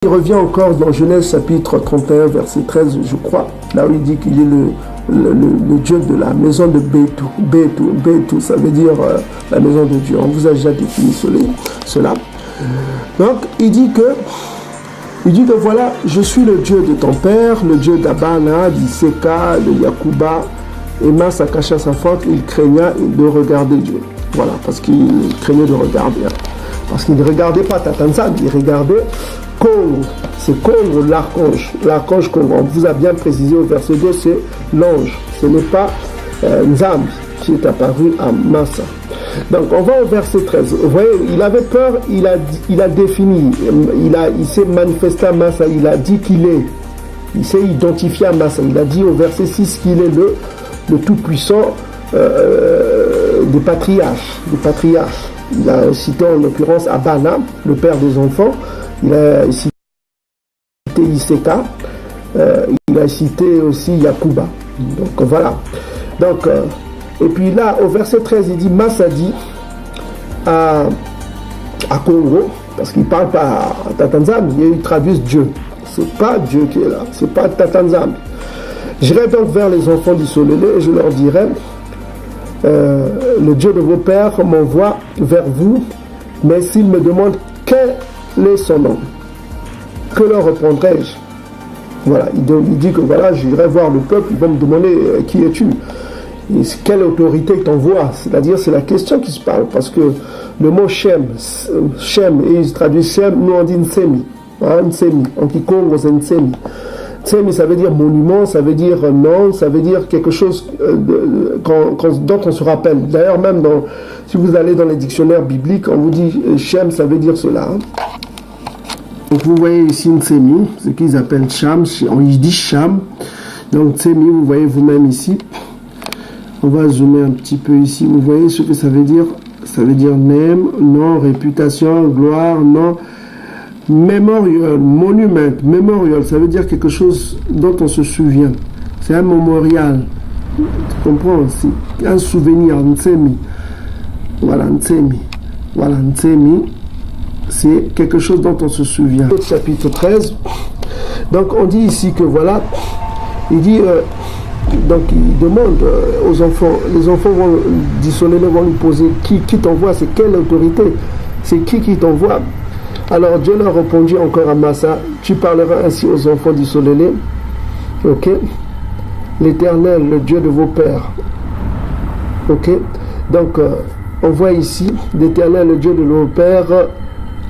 Il revient encore dans Genèse chapitre 31, verset 13, je crois, là où il dit qu'il est le Dieu de la maison de Bétou. Bétou, ça veut dire la maison de Dieu. On vous a déjà défini cela. Donc, il dit que voilà, je suis le Dieu de ton père, le Dieu d'Abana, d'Iseka, de Yakuba. Et Massa cacha sa faute, il craignait de regarder Dieu. Voilà, parce qu'il craignait de regarder. Parce qu'il ne regardait pas Tatanzam, il regardait Congo. C'est Congo, l'archange. L'archange Congo. On vous a bien précisé au verset 2, c'est l'ange. Ce n'est pas Nzam qui est apparu à Massa. Donc on va au verset 13. Vous voyez, il avait peur, il a défini, il s'est manifesté à Massa, il a dit qu'il est, il s'est identifié à Massa. Il a dit au verset 6 qu'il est le tout-puissant des patriarches. Il a cité en l'occurrence Abana, le père des enfants. Il a cité Iseka. Il a cité aussi Yakuba. Donc voilà. Donc, et puis là, au verset 13, il dit Massa dit à Congo, parce qu'il ne parle pas à Tatanzam, il traduit Dieu. Ce n'est pas Dieu qui est là, ce n'est pas Tatanzam. J'irai donc vers les enfants d'Isolélé et je leur dirai le Dieu de vos pères m'envoie vers vous, mais s'ils me demandent quel est son nom, que leur répondrai-je? Voilà, il dit que voilà, j'irai voir le peuple, ils vont me demander qui es-tu? Et quelle autorité t'envoie? C'est-à-dire, c'est la question qui se parle, parce que le mot Shem, et il se traduit Shem, nous on dit Nsemi, Nsemi, en Kikongo c'est Nsemi. Nsemi, ça veut dire monument, ça veut dire nom, ça veut dire quelque chose dont on se rappelle. D'ailleurs, même si vous allez dans les dictionnaires bibliques, on vous dit Shem, ça veut dire cela. Donc vous voyez ici Nsemi, ce qu'ils appellent Sham, on dit Sham. Donc Nsemi, vous voyez vous-même ici. On va zoomer un petit peu ici. Vous voyez ce que ça veut dire? Ça veut dire même, nom, réputation, gloire, nom, mémorial, monument, mémorial. Ça veut dire quelque chose dont on se souvient. C'est un mémorial. Tu comprends? C'est un souvenir, Nsemi. Voilà, Nsemi. Voilà, Nsemi. C'est quelque chose dont on se souvient. Chapitre 13. Donc on dit ici que voilà, il dit... donc il demande aux enfants, les enfants vont lui poser qui t'envoie, c'est quelle autorité, c'est qui t'envoie. Alors Dieu leur répondit encore à Massa, tu parleras ainsi aux enfants d'Isolélé, ok, l'Éternel, le Dieu de vos pères, ok. Donc on voit ici, l'Éternel, le Dieu de vos pères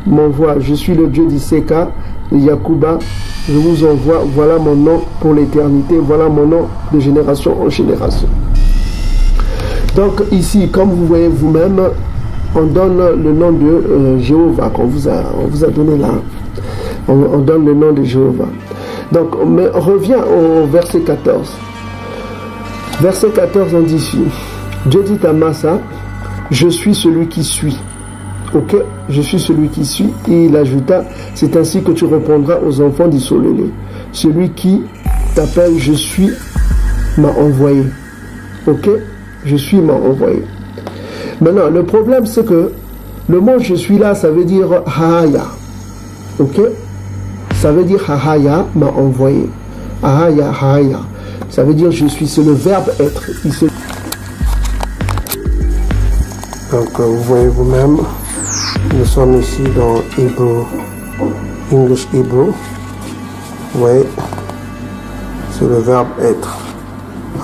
m'envoie, je suis le Dieu d'Iseka, de Yakuba, je vous envoie, voilà mon nom pour l'éternité, voilà mon nom de génération en génération. Donc ici, comme vous voyez vous-même, on donne le nom de Jéhovah qu'on vous a donné là. On donne le nom de Jéhovah. Donc on revient au verset 14. Verset 14, on dit ici, Dieu dit à Massa, je suis celui qui suis. Ok, je suis celui qui suis. Et il ajouta, c'est ainsi que tu répondras aux enfants d'Isolélé. Celui qui t'appelle je suis m'a envoyé. Ok, je suis m'a envoyé. Maintenant, le problème c'est que le mot je suis là, ça veut dire Hahaya. Ok, ça veut dire Hahaya m'a envoyé. Hahaya, Hahaya. Ça veut dire je suis, c'est le verbe être. Donc vous voyez vous-même. Nous sommes ici dans Hebrew, English Hebrew. Oui, c'est le verbe être.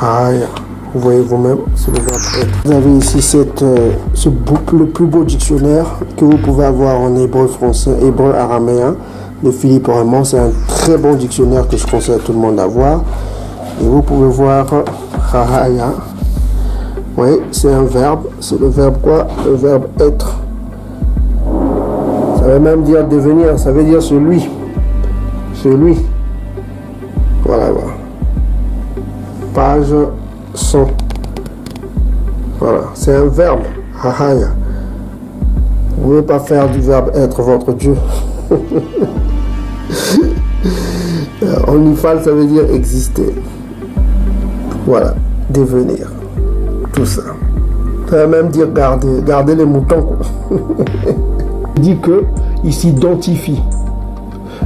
Haya. Vous voyez vous-même, c'est le verbe être. Vous avez ici le plus beau dictionnaire que vous pouvez avoir en hébreu français, hébreu araméen de Philippe Raymond. C'est un très bon dictionnaire que je conseille à tout le monde d'avoir. Et vous pouvez voir Haya. Oui, c'est un verbe. C'est le verbe quoi? Le verbe être. Ça veut même dire devenir, ça veut dire celui. Celui. Voilà, voilà. Page 100. Voilà, c'est un verbe. Hahaya. Vous ne pouvez pas faire du verbe être votre Dieu. En ifal, ça veut dire exister. Voilà, devenir. Tout ça. Ça veut même dire garder les moutons, quoi. Il dit qu'il s'identifie.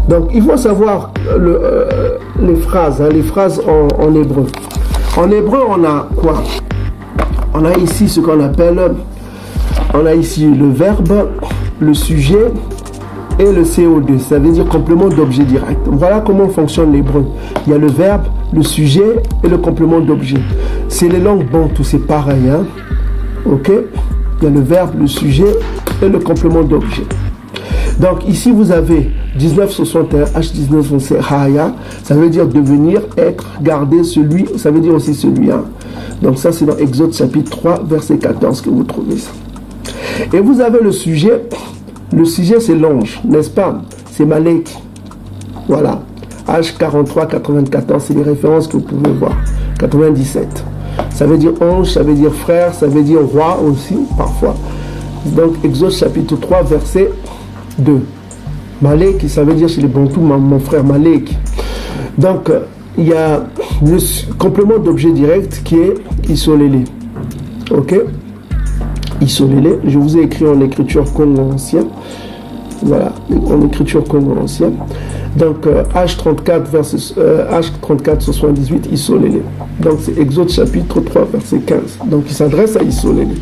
Donc, il faut savoir les phrases, hein, les phrases en hébreu. En hébreu, on a quoi? On a ici ce qu'on appelle, on a ici le verbe, le sujet et le CO2. Ça veut dire complément d'objet direct. Voilà comment fonctionne l'hébreu. Il y a le verbe, le sujet et le complément d'objet. C'est les langues bantou, c'est pareil. Hein? Ok? Il y a le verbe, le sujet et le complément d'objet. Donc ici vous avez 1961, H19, c'est Haya, ça veut dire devenir, être, garder, celui, ça veut dire aussi celui. Hein. Donc ça c'est dans Exode chapitre 3, verset 14 que vous trouvez ça. Et vous avez le sujet c'est l'ange, n'est-ce pas? C'est Malek. Voilà. H43, 94, c'est les références que vous pouvez voir. 97. Ça veut dire ange, ça veut dire frère, ça veut dire roi aussi, parfois. Donc Exode chapitre 3, verset 2. Malek, ça veut dire chez les Bantous, mon frère Malek. Donc, il y a le complément d'objet direct qui est Isolélé. Ok? Isolélé. Je vous ai écrit en écriture Congo ancien. Voilà, en écriture Congo ancien. Donc, H34, H34 sur 78, Isolélé. Donc, c'est Exode chapitre 3, verset 15. Donc, il s'adresse à Isolélé.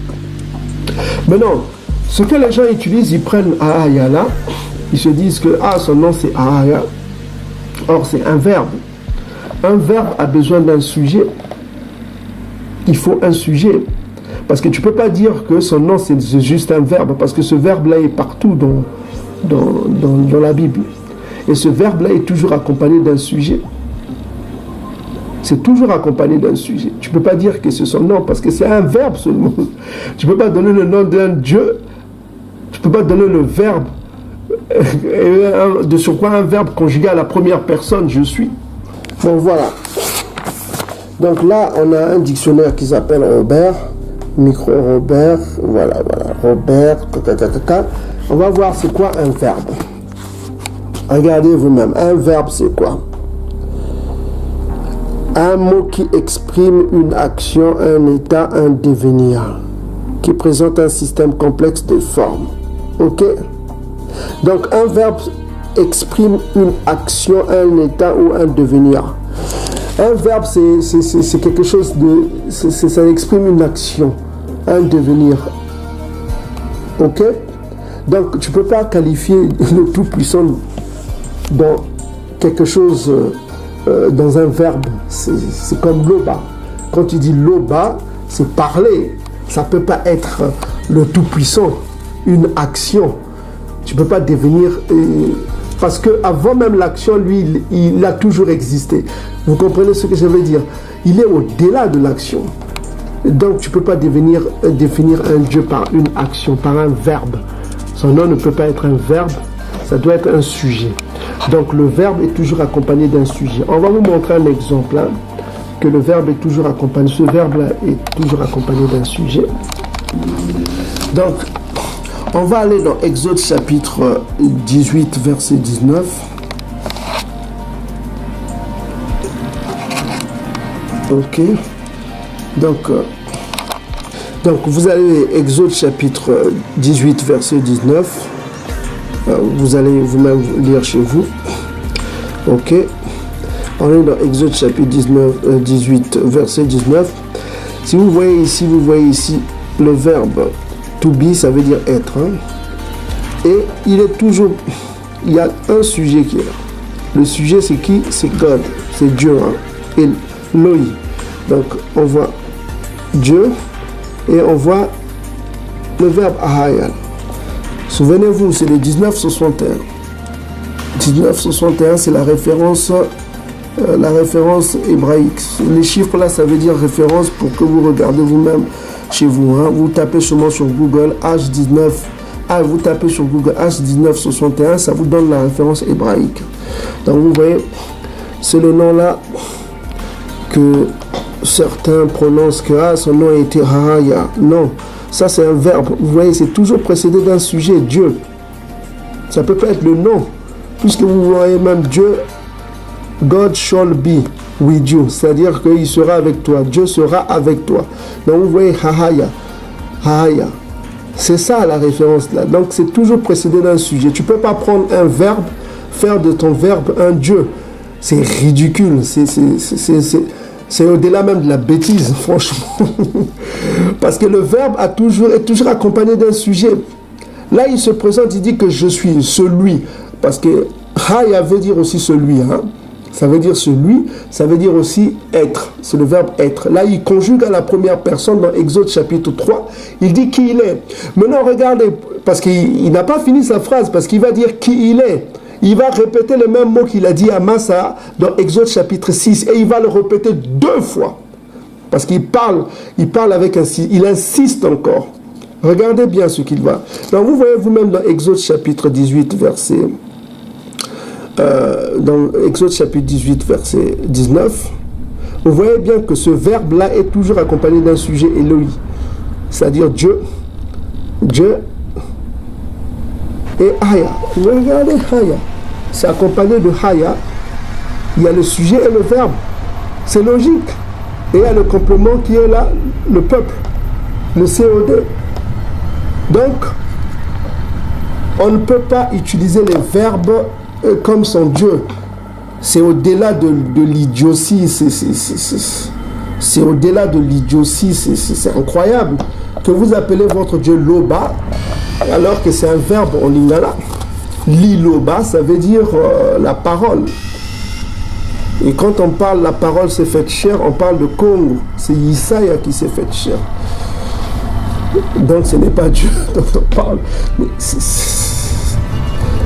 Maintenant, ce que les gens utilisent, ils prennent Ahaya là, ils se disent que son nom c'est Ahaya. Or, c'est un verbe. Un verbe a besoin d'un sujet. Il faut un sujet. Parce que tu ne peux pas dire que son nom c'est juste un verbe, parce que ce verbe-là est partout dans la Bible. Et ce verbe-là est toujours accompagné d'un sujet. C'est toujours accompagné d'un sujet. Tu ne peux pas dire que c'est son nom, parce que c'est un verbe seulement. Tu ne peux pas donner le nom d'un Dieu. Tu ne peux pas donner le verbe, de surcroît un verbe conjugué à la première personne, je suis. Bon, voilà. Donc là, on a un dictionnaire qui s'appelle Robert, micro-Robert, voilà, Robert, On va voir c'est quoi un verbe. Regardez vous-même, un verbe c'est quoi? Un mot qui exprime une action, un état, un devenir, qui présente un système complexe de formes. Ok? Donc un verbe exprime une action, un état ou un devenir. Un verbe c'est quelque chose de... ça exprime une action, un devenir. Ok? Donc tu ne peux pas qualifier le Tout-Puissant dans quelque chose... dans un verbe, c'est comme loba. Quand tu dis loba, c'est parler. Ça ne peut pas être le Tout-Puissant, une action. Tu ne peux pas devenir... parce qu'avant même l'action, lui, il a toujours existé. Vous comprenez ce que je veux dire? Il est au-delà de l'action. Donc tu ne peux pas définir un Dieu par une action, par un verbe. Son nom ne peut pas être un verbe, ça doit être un sujet. Donc le verbe est toujours accompagné d'un sujet. On va vous montrer un exemple, hein, que le verbe est toujours accompagné, ce verbe-là est toujours accompagné d'un sujet. Donc, on va aller dans Exode chapitre 18, verset 19. Ok. Donc vous allez Exode chapitre 18, verset 19. Vous allez vous-même lire chez vous. Ok. On est dans Exode chapitre 18, verset 19. Si vous voyez ici le verbe to be, ça veut dire être. Hein? Et il y a un sujet qui est là. Le sujet c'est qui? C'est God, c'est Dieu. Hein? Et Loi. Donc on voit Dieu et on voit le verbe ahaya. Souvenez-vous, c'est le 1961. 1961, c'est la référence hébraïque. Les chiffres là, ça veut dire référence pour que vous regardez vous-même chez vous. Hein. Vous tapez seulement sur Google H19. Vous tapez sur Google H1961, ça vous donne la référence hébraïque. Donc vous voyez, c'est le nom là que certains prononcent que son nom a été Haya. Non. Ça, c'est un verbe. Vous voyez, c'est toujours précédé d'un sujet, Dieu. Ça peut pas être le nom. Puisque vous voyez même Dieu, God shall be with you. C'est-à-dire qu'il sera avec toi. Dieu sera avec toi. Donc, vous voyez, Hahaya. Hahaya. C'est ça la référence là. Donc, c'est toujours précédé d'un sujet. Tu ne peux pas prendre un verbe, faire de ton verbe un Dieu. C'est ridicule, c'est au-delà même de la bêtise, franchement. Parce que le verbe est toujours accompagné d'un sujet. Là, il se présente, il dit que je suis celui. Parce que Haya veut dire aussi celui. Hein? Ça veut dire celui, ça veut dire aussi être. C'est le verbe être. Là, il conjugue à la première personne dans Exode chapitre 3. Il dit qui il est. Maintenant, regardez, parce qu'il n'a pas fini sa phrase, parce qu'il va dire qui il est. Il va répéter le même mot qu'il a dit à Massa dans Exode chapitre 6. Et il va le répéter 2 fois. Parce qu'il parle avec il insiste encore. Regardez bien ce qu'il va. Donc vous voyez vous-même dans Exode chapitre 18, verset... dans Exode chapitre 18, verset 19, vous voyez bien que ce verbe-là est toujours accompagné d'un sujet Elohim. C'est-à-dire Dieu et Haya. Regardez Haya. C'est accompagné de Haya. Il y a le sujet et le verbe. C'est logique. Et il y a le complément qui est là, le peuple, le COD. Donc, on ne peut pas utiliser les verbes comme son Dieu. C'est au-delà de l'idiotie. C'est au-delà de l'idiotie. C'est incroyable que vous appelez votre Dieu Loba, alors que c'est un verbe en lingala. Liloba, ça veut dire la parole. Et quand on parle la parole s'est faite chair, on parle de Congo. C'est Isaiah qui s'est fait chair. Donc ce n'est pas Dieu dont on parle. Mais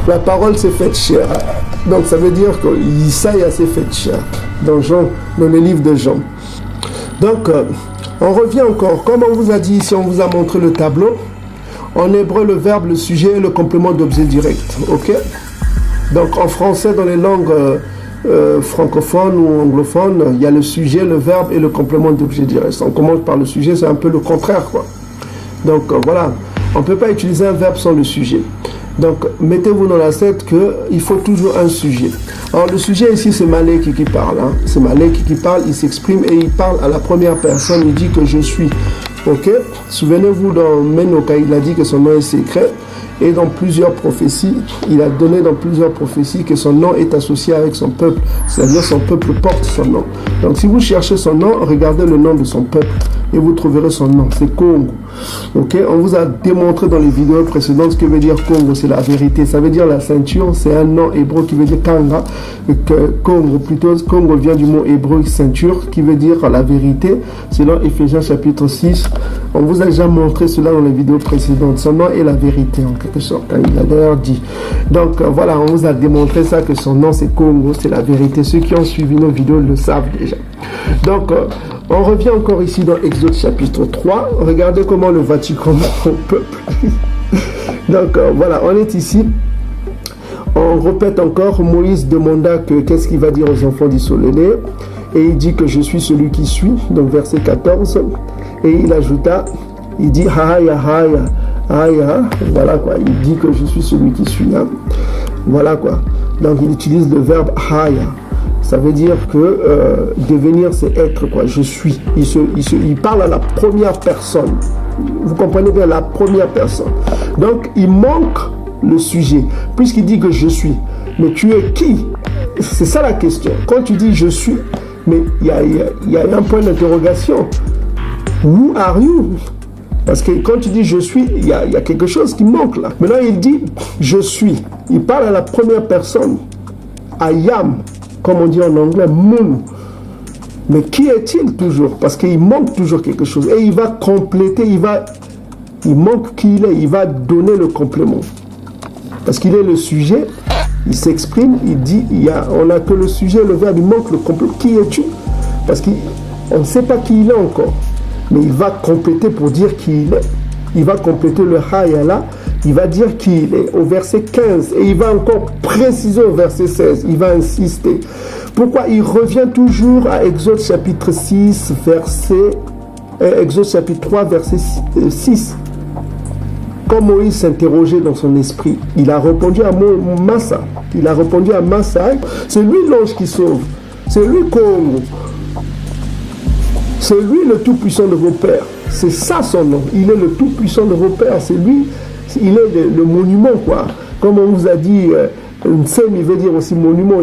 la parole s'est faite chair. Donc ça veut dire que Isaiah s'est fait chair dans le livre de Jean. Donc on revient encore. Comme on vous a dit ici, on vous a montré le tableau. En hébreu, le verbe, le sujet et le complément d'objet direct. Ok? Donc en français, dans les langues francophones ou anglophones, il y a le sujet, le verbe et le complément d'objet direct. On commence par le sujet, c'est un peu le contraire, quoi. Donc voilà, on ne peut pas utiliser un verbe sans le sujet. Donc mettez-vous dans la tête qu'il faut toujours un sujet. Alors le sujet ici, c'est Malek qui parle. Hein. C'est Malek qui parle, il s'exprime et il parle à la première personne, il dit que je suis. Ok, souvenez-vous dans Menoka, il a dit que son nom est secret. Et dans plusieurs prophéties, il a donné dans plusieurs prophéties que son nom est associé avec son peuple. C'est-à-dire son peuple porte son nom. Donc si vous cherchez son nom, regardez le nom de son peuple. Et vous trouverez son nom. C'est Congo. Ok, on vous a démontré dans les vidéos précédentes ce que veut dire Congo. C'est la vérité. Ça veut dire la ceinture. C'est un nom hébreu qui veut dire Kanga. Congo, plutôt, Congo vient du mot hébreu ceinture qui veut dire la vérité. Selon Éphésiens chapitre 6. On vous a déjà montré cela dans les vidéos précédentes. Son nom est la vérité en quelque sorte. Hein, il a d'ailleurs dit. Donc voilà, on vous a démontré ça que son nom c'est Congo. C'est la vérité. Ceux qui ont suivi nos vidéos le savent déjà. Donc on revient encore ici dans Exode chapitre 3. Regardez comment le Vatican au peuple. Donc voilà, on est ici. On répète encore, Moïse demanda qu'est-ce qu'il va dire aux enfants d'Israël. Et il dit que je suis celui qui suis. Donc verset 14. Et il ajouta, il dit Haya, Haya, Haya. Voilà quoi, il dit que je suis celui qui suis. Hein. Voilà quoi. Donc il utilise le verbe Haya. Ça veut dire que devenir, c'est être, quoi. Je suis. Il parle à la première personne. Vous comprenez bien, la première personne. Donc, il manque le sujet, puisqu'il dit que je suis. Mais tu es qui? C'est ça la question. Quand tu dis je suis, mais il y a un point d'interrogation. Who are you? Parce que quand tu dis je suis, il y a quelque chose qui manque là. Maintenant, il dit je suis. Il parle à la première personne. I am. Comme on dit en anglais, moon. Mais qui est-il toujours? Parce qu'il manque toujours quelque chose. Et il va compléter, il manque qui il est, il va donner le complément. Parce qu'il est le sujet, il s'exprime, il dit, on n'a que le sujet, le verbe, il manque le complément. Qui es-tu? Parce qu'on ne sait pas qui il est encore. Mais il va compléter pour dire qui il est. Il va compléter le Haya là. Il va dire qui il est au verset 15 et il va encore préciser au verset 16. Il va insister. Pourquoi il revient toujours à Exode chapitre 6, Exode chapitre 3, verset 6. Quand Moïse s'interrogeait dans son esprit, il a répondu à Massa. Il a répondu à Massa. C'est lui l'ange qui sauve. C'est lui Congo. C'est lui le tout-puissant de vos pères. C'est ça son nom. Il est le tout-puissant de vos pères. C'est lui. Il est le monument, quoi. Comme on vous a dit, Nsemi veut dire aussi monument.